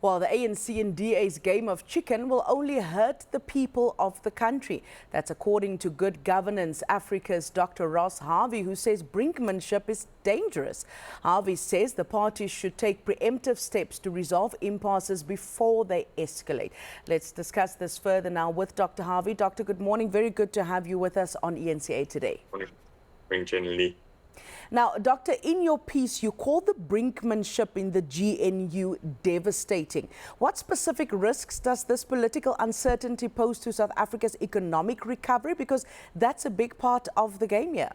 Well, the ANC and DA's game of chicken will only hurt the people of the country. That's according to Good Governance Africa's Dr. Ross Harvey, who says brinkmanship is dangerous. Harvey says the parties should take preemptive steps to resolve impasses before they escalate. Let's discuss this further now with Dr. Harvey. Doctor, good morning. Very good to have you with us on ENCA today. Morning, generally. Now, Doctor, in your piece, you call the brinkmanship in the GNU devastating. What specific risks does this political uncertainty pose to South Africa's economic recovery? Because that's a big part of the game here.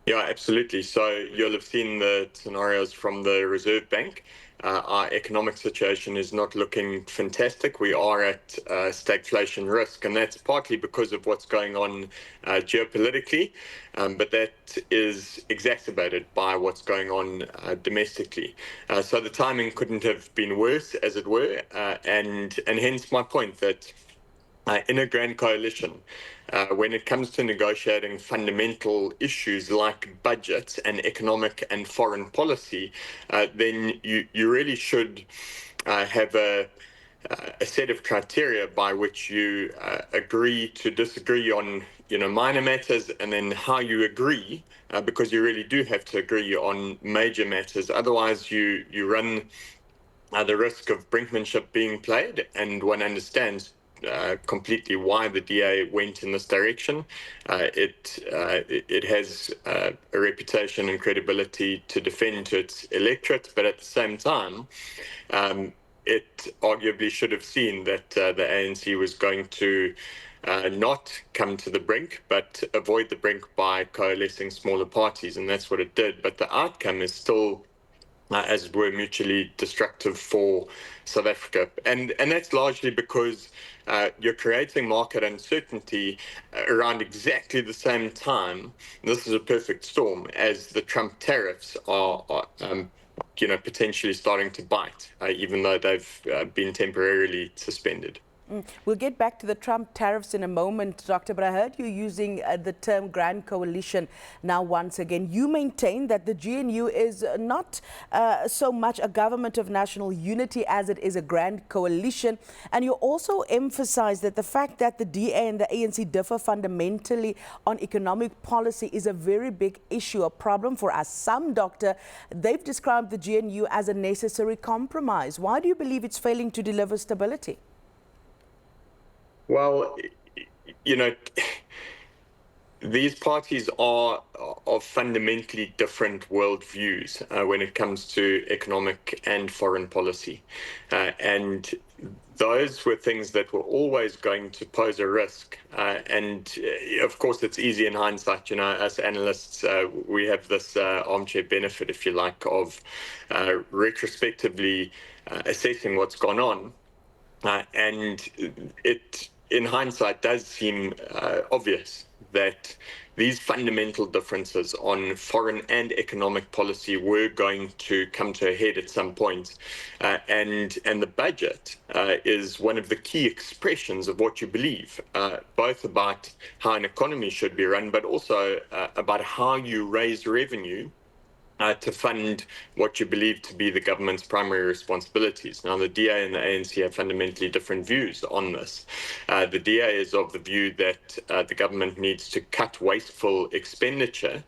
Yeah, absolutely. So you'll have seen the scenarios from the Reserve Bank. Our economic situation is not looking fantastic. We are at stagflation risk, and that's partly because of what's going on geopolitically, but that is exacerbated by what's going on domestically. So the timing couldn't have been worse, as it were, and hence my point that in a grand coalition, when it comes to negotiating fundamental issues like budgets and economic and foreign policy, then you really should have a set of criteria by which you agree to disagree on minor matters, and then how you agree, because you really do have to agree on major matters. Otherwise, you run the risk of brinkmanship being played, and one understands completely why the DA went in this direction. It has a reputation and credibility to defend to its electorate, but at the same time, it arguably should have seen that the ANC was going to not come to the brink, but avoid the brink by coalescing smaller parties, and that's what it did. But the outcome is still as it were, mutually destructive for South Africa. And that's largely because you're creating market uncertainty around exactly the same time. This is a perfect storm as the Trump tariffs are potentially starting to bite, even though they've been temporarily suspended. We'll get back to the Trump tariffs in a moment, Doctor, but I heard you using the term grand coalition now once again. You maintain that the GNU is not so much a government of national unity as it is a grand coalition. And you also emphasize that the fact that the DA and the ANC differ fundamentally on economic policy is a very big issue, a problem for us. Some, Doctor, they've described the GNU as a necessary compromise. Why do you believe it's failing to deliver stability? Well, these parties are of fundamentally different worldviews when it comes to economic and foreign policy. And those were things that were always going to pose a risk. And of course, it's easy in hindsight. Us analysts, we have this armchair benefit, if you like, of retrospectively assessing what's gone on. And it, in hindsight, does seem obvious that these fundamental differences on foreign and economic policy were going to come to a head at some point. And the budget is one of the key expressions of what you believe, both about how an economy should be run, but also about how you raise revenue to fund what you believe to be the government's primary responsibilities. Now, the DA and the ANC have fundamentally different views on this. The DA is of the view that the government needs to cut wasteful expenditure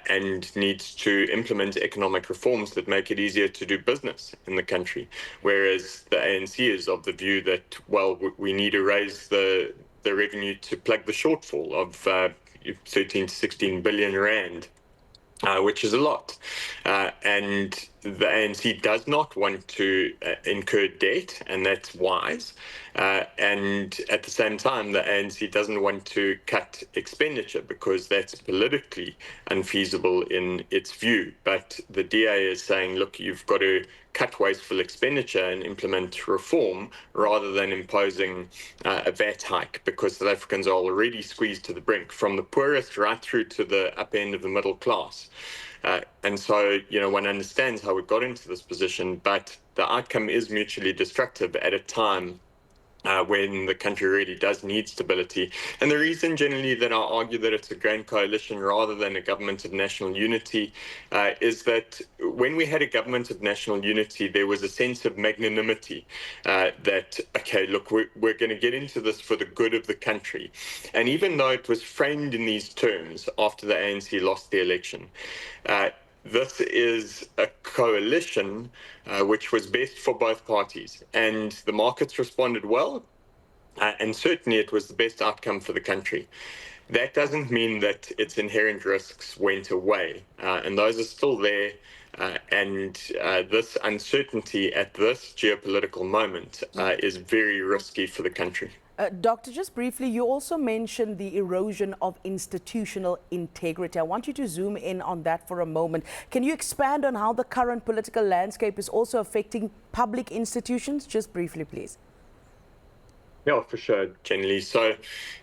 and needs to implement economic reforms that make it easier to do business in the country, whereas the ANC is of the view that, well, we need to raise the revenue to plug the shortfall of 13 to 16 billion rand. Which is a lot. And the ANC does not want to incur debt, and that's wise. And at the same time, the ANC doesn't want to cut expenditure because that's politically unfeasible in its view. But the DA is saying, look, you've got to cut wasteful expenditure and implement reform rather than imposing a VAT hike, because South Africans are already squeezed to the brink, from the poorest right through to the upper end of the middle class. And so, one understands how we got into this position, but the outcome is mutually destructive at a time when the country really does need stability. And the reason generally that I argue that it's a grand coalition rather than a government of national unity is that when we had a government of national unity, there was a sense of magnanimity that, okay, look, we're going to get into this for the good of the country. And even though it was framed in these terms after the ANC lost the election, this is a coalition which was best for both parties, and the markets responded well, and certainly it was the best outcome for the country. That doesn't mean that its inherent risks went away, and those are still there. And this uncertainty at this geopolitical moment is very risky for the country. Doctor, just briefly, you also mentioned the erosion of institutional integrity. I want you to zoom in on that for a moment. Can you expand on how the current political landscape is also affecting public institutions? Just briefly, please. Yeah, for sure, Jenny. So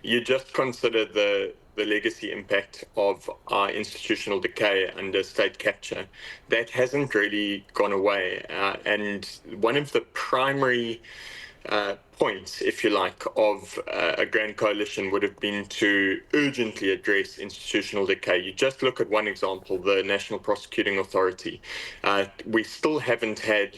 you just consider the legacy impact of our institutional decay under state capture. That hasn't really gone away. And one of the primary points, if you like, of a grand coalition would have been to urgently address institutional decay. You just look at one example, the National Prosecuting Authority. We still haven't had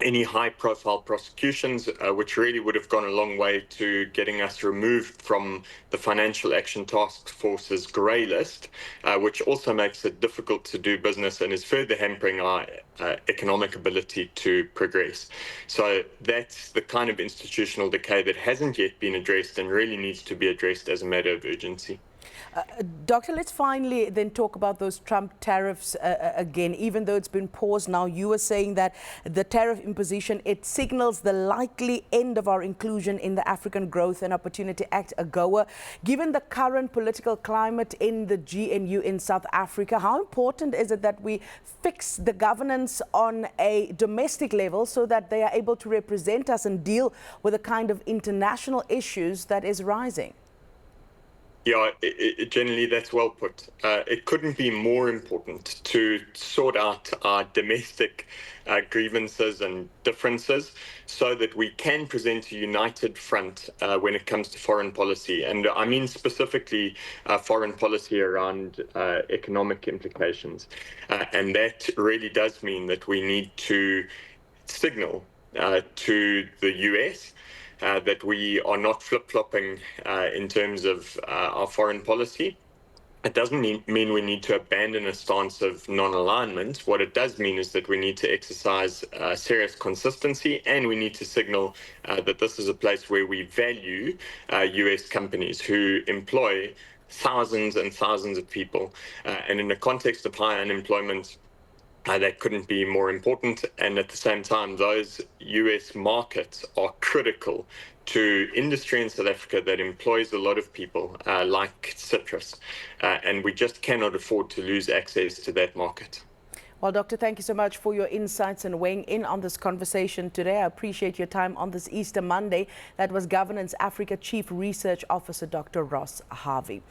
any high-profile prosecutions, which really would have gone a long way to getting us removed from the Financial Action Task Force's grey list, which also makes it difficult to do business and is further hampering our economic ability to progress. So that's the kind of institutional decay that hasn't yet been addressed and really needs to be addressed as a matter of urgency. Doctor, let's finally then talk about those Trump tariffs again. Even though it's been paused now, you were saying that the tariff imposition, it signals the likely end of our inclusion in the African Growth and Opportunity Act, AGOA. Given the current political climate in the GNU in South Africa, how important is it that we fix the governance on a domestic level so that they are able to represent us and deal with the kind of international issues that is rising? Yeah, generally that's well put. It couldn't be more important to sort out our domestic grievances and differences so that we can present a united front when it comes to foreign policy. And I mean specifically foreign policy around economic implications. And that really does mean that we need to signal to the US that we are not flip-flopping in terms of our foreign policy. It doesn't mean we need to abandon a stance of non-alignment. What it does mean is that we need to exercise serious consistency, and we need to signal that this is a place where we value US companies who employ thousands and thousands of people. And in the context of high unemployment, that couldn't be more important. And at the same time, those US markets are critical to industry in South Africa that employs a lot of people like citrus. And we just cannot afford to lose access to that market. Well, Doctor, thank you so much for your insights and weighing in on this conversation today. I appreciate your time on this Easter Monday. That was Governance Africa Chief Research Officer, Dr. Ross Harvey.